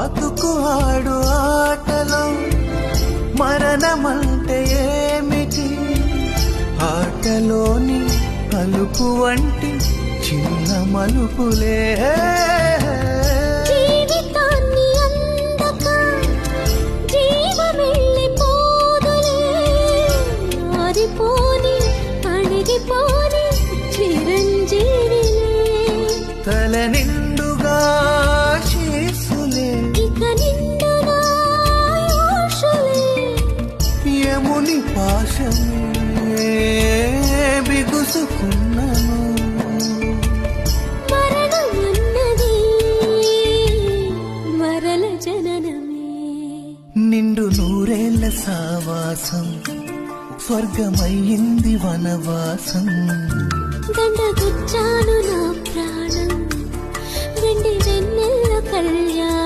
బతుకు ఆడు ఆటలో మరణమంటే ఏమిటి? ఆటలోని అలుపు వంటి చిన్న మలుపులే జీవితాన్ని అందక జీవమెళ్ళిపోదులే, ఆరిపోని అణిగిపోని చిరంజీవిలే. తల నిండుగా శీసులే, ఇక నిండుగా ఆయుషులే. యముని పాశమే బిగుసుకున్నను. మరణమన్నది మరల జననమే. నిండు నూరేళ్ల సావాసం స్వర్గమయ్యింది వనవాసం. దండగుచ్చాను నా ప్రాణం వెండి వెన్నెల్ల కళ్యాణం.